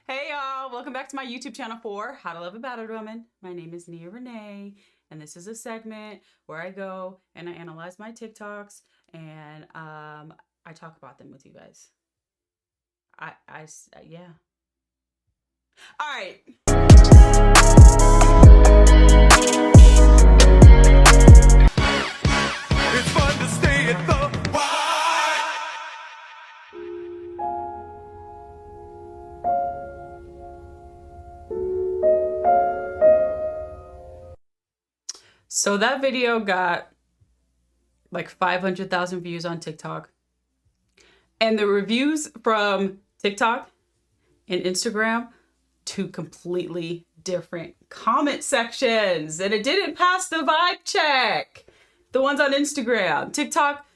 Hey y'all, welcome back to my YouTube channel for How to Love a Battered Woman. My name is Nia Renee, and this is a segment where I go and I analyze my TikToks and I talk about them with you guys. Yeah. All right. It's fun to stay at the Y. So that video got like 500,000 views on TikTok. And the reviews from TikTok and Instagram, two completely different comment sections. And it didn't pass the vibe check. The ones on Instagram. TikTok,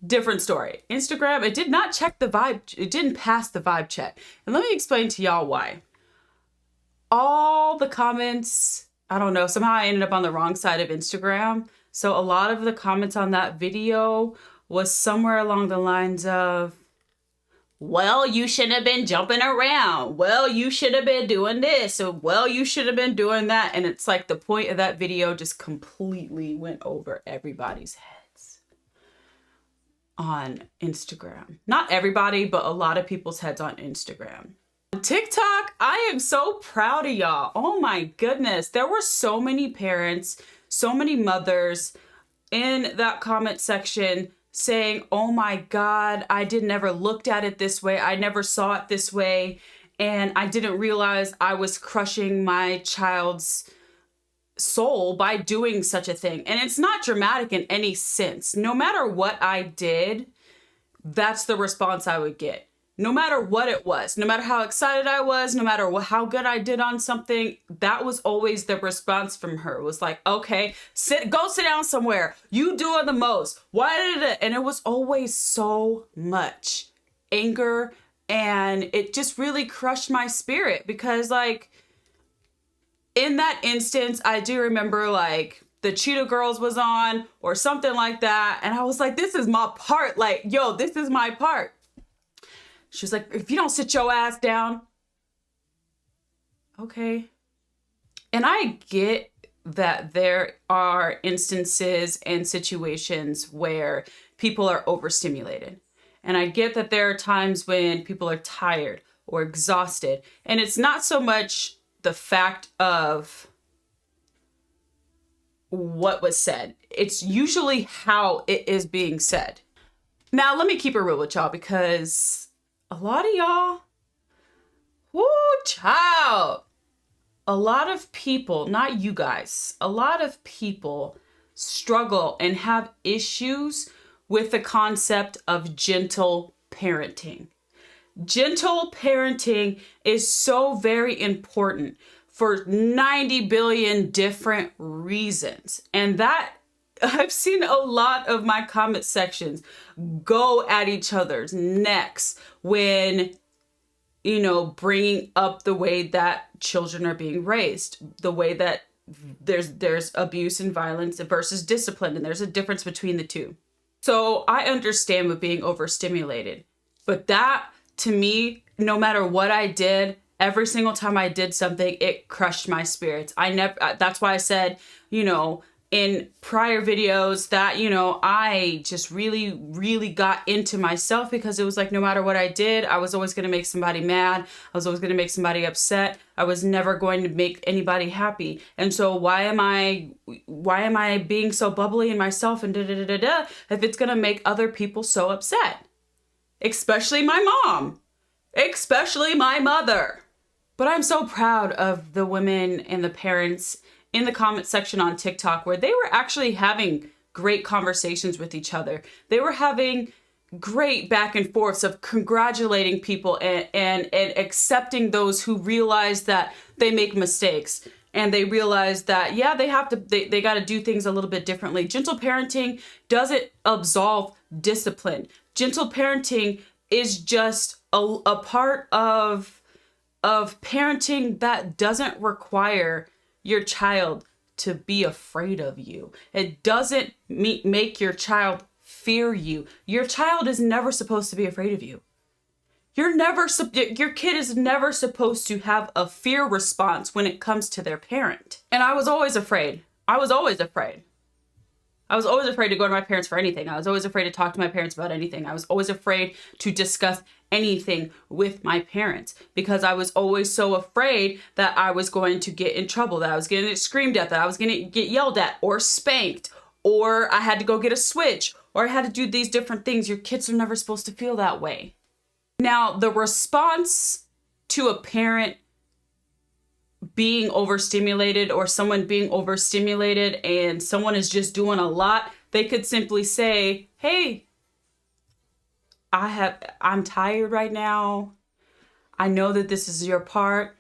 different story. Instagram, it did not check the vibe. It didn't pass the vibe check. And let me explain to y'all why. All the comments, I don't know, somehow I ended up on the wrong side of Instagram. So a lot of the comments on that video was somewhere along the lines of, well, you shouldn't have been jumping around. Well, you should have been doing this. Or, well, you should have been doing that. And it's like the point of that video just completely went over everybody's heads on Instagram. Not everybody, but a lot of people's heads on Instagram. On TikTok, I am so proud of y'all. Oh my goodness. There were so many parents, so many mothers in that comment section saying, oh my God, I never looked at it this way. I never saw it this way. And I didn't realize I was crushing my child's soul by doing such a thing. And it's not dramatic in any sense. No matter what I did, that's the response I would get. No matter what it was, no matter how excited I was, no matter how good I did on something, that was always the response from her. It was like, okay, go sit down somewhere. You doing the most. Why did it? And it was always so much anger, and it just really crushed my spirit because, like, in that instance, I do remember like the Cheetah Girls was on or something like that, and I was like, this is my part. Like, yo, this is my part. She was like, if you don't sit your ass down. Okay. And I get that there are instances and situations where people are overstimulated. And I get that there are times when people are tired or exhausted. And it's not so much the fact of what was said. It's usually how it is being said. Now, let me keep it real with y'all because a lot of y'all, whoo, child. A lot of people, not you guys, a lot of people struggle and have issues with the concept of gentle parenting. Gentle parenting is so very important for 90 billion different reasons. And that I've seen a lot of my comment sections go at each other's necks when, you know, bringing up the way that children are being raised, the way that there's abuse and violence versus discipline, and there's a difference between the two. So I understand with being overstimulated, but that to me, no matter what I did, every single time I did something, it crushed my spirits. That's why I said, you know, in prior videos that, you know, I just really, really got into myself because it was like, no matter what I did, I was always going to make somebody mad. I was always going to make somebody upset. I was never going to make anybody happy. And so why am I being so bubbly in myself and if it's going to make other people so upset? Especially my mom, especially my mother. But I'm so proud of the women and the parents in the comment section on TikTok where they were actually having great conversations with each other. They were having great back and forths of congratulating people and accepting those who realize that they make mistakes. And they realize that, yeah, they got to do things a little bit differently. Gentle parenting doesn't absolve discipline. Gentle parenting is just a part of parenting that doesn't require your child to be afraid of you. It doesn't make your child fear you. Your child is never supposed to be afraid of you. Your kid is never supposed to have a fear response when it comes to their parent. And I was always afraid. I was always afraid. I was always afraid to go to my parents for anything. I was always afraid to talk to my parents about anything. I was always afraid to discuss anything with my parents because I was always so afraid that I was going to get in trouble, that I was going to get screamed at, that I was going to get yelled at or spanked, or I had to go get a switch, or I had to do these different things. Your kids are never supposed to feel that way. Now, the response to a parent being overstimulated or someone being overstimulated and someone is just doing a lot, they could simply say, hey, I'm tired right now. I know that this is your part.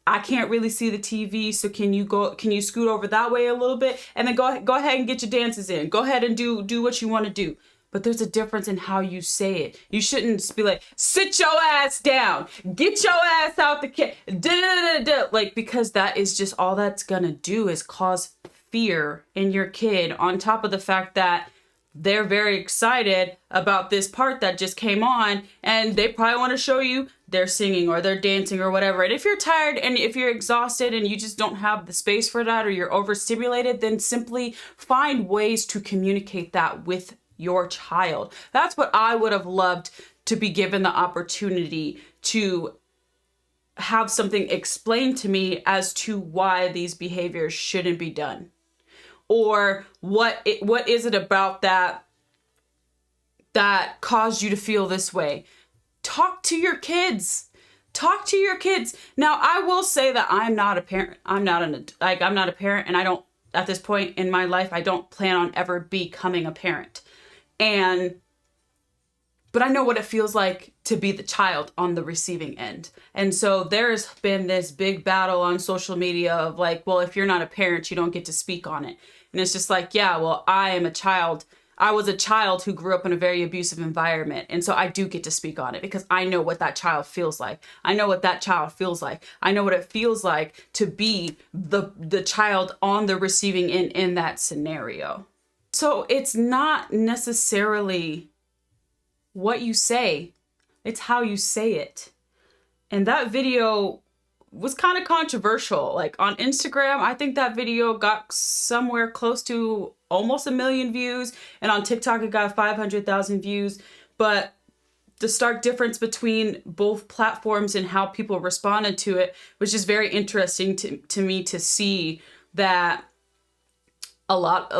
I can't really see the TV, so can you scoot over that way a little bit and then go ahead and get your dances in. Go ahead and do what you want to do. But there's a difference in how you say it. You shouldn't just be like, sit your ass down. Get your ass out the kid. Like, because that is just all that's going to do is cause fear in your kid on top of the fact that they're very excited about this part that just came on and they probably want to show you they're singing or they're dancing or whatever. And if you're tired and if you're exhausted and you just don't have the space for that or you're overstimulated, then simply find ways to communicate that with your child. That's what I would have loved to be given the opportunity to have something explained to me as to why these behaviors shouldn't be done. Or what is it about that caused you to feel this way? Talk to your kids. Talk to your kids. Now, I will say that I'm not a parent. I'm not a parent, and I don't, at this point in my life, I don't plan on ever becoming a parent. But I know what it feels like to be the child on the receiving end. And so there's been this big battle on social media of like, well, if you're not a parent, you don't get to speak on it. And it's just like, yeah, well, I am a child. I was a child who grew up in a very abusive environment. And so I do get to speak on it because I know what that child feels like. I know what that child feels like. I know what it feels like to be the child on the receiving end in that scenario. So it's not necessarily what you say, it's how you say it. And that video was kind of controversial. Like on Instagram, I think that video got somewhere close to almost 1 million views. And on TikTok, it got 500,000 views. But the stark difference between both platforms and how people responded to it was just very interesting to me to see that a lot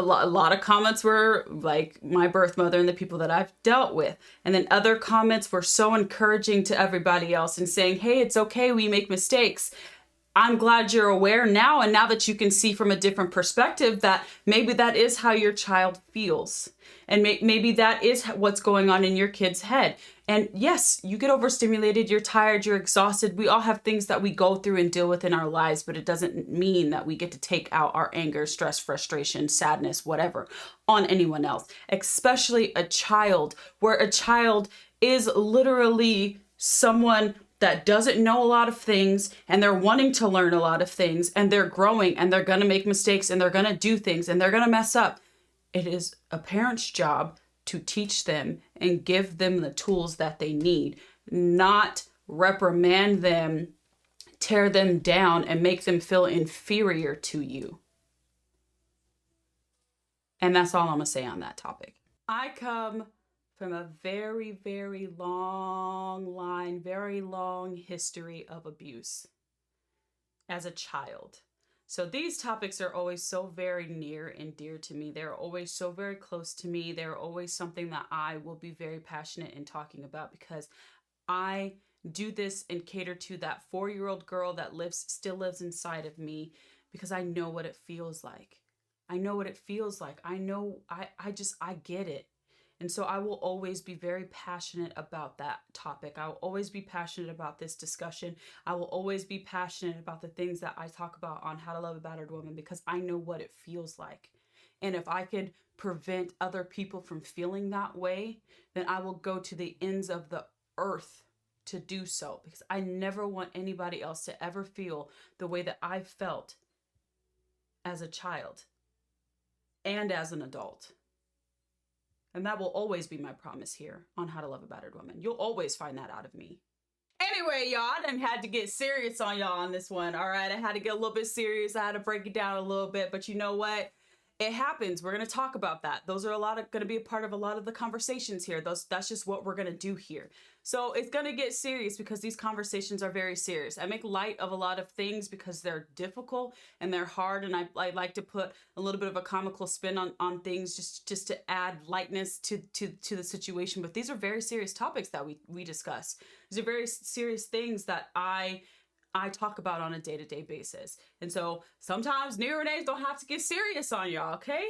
of comments were like my birth mother and the people that I've dealt with. And then other comments were so encouraging to everybody else and saying, hey, it's okay, we make mistakes. I'm glad you're aware now. And now that you can see from a different perspective that maybe that is how your child feels. And maybe that is what's going on in your kid's head. And yes, you get overstimulated, you're tired, you're exhausted. We all have things that we go through and deal with in our lives, but it doesn't mean that we get to take out our anger, stress, frustration, sadness, whatever, on anyone else, especially a child, where a child is literally someone that doesn't know a lot of things and they're wanting to learn a lot of things and they're growing and they're going to make mistakes and they're going to do things and they're going to mess up. It is a parent's job to teach them and give them the tools that they need, not reprimand them, tear them down, and make them feel inferior to you. And that's all I'm going to say on that topic. I come from a very, very long line, very long history of abuse as a child. So these topics are always so very near and dear to me. They're always so very close to me. They're always something that I will be very passionate in talking about because I do this and cater to that 4-year-old girl that still lives inside of me because I know what it feels like. I know what it feels like. I know, I get it. And so I will always be very passionate about that topic. I will always be passionate about this discussion. I will always be passionate about the things that I talk about on How to Love a Battered Woman because I know what it feels like. And if I could prevent other people from feeling that way, then I will go to the ends of the earth to do so because I never want anybody else to ever feel the way that I felt as a child and as an adult. And that will always be my promise here on How to Love a Battered Woman. You'll always find that out of me. Anyway, y'all, I done had to get serious on y'all on this one. All right, I had to get a little bit serious. I had to break it down a little bit, but you know what? It happens. We're going to talk about that. Those are going to be a part of a lot of the conversations here. That's just what we're going to do here. So it's going to get serious because these conversations are very serious. I make light of a lot of things because they're difficult and they're hard. And I like to put a little bit of a comical spin on things just to add lightness to the situation. But these are very serious topics that we discuss. These are very serious things that I talk about on a day-to-day basis. And so sometimes new Renees don't have to get serious on y'all, okay?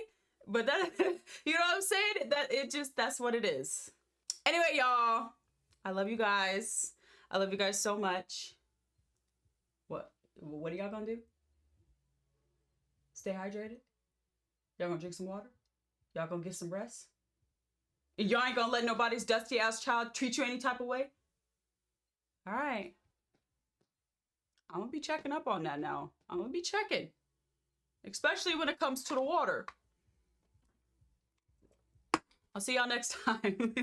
But that, you know what I'm saying? That's what it is. Anyway, y'all, I love you guys. I love you guys so much. What are y'all gonna do? Stay hydrated? Y'all gonna drink some water? Y'all gonna get some rest? And y'all ain't gonna let nobody's dusty ass child treat you any type of way? All right. I'm gonna be checking up on that now. I'm gonna be checking. Especially when it comes to the water. I'll see y'all next time.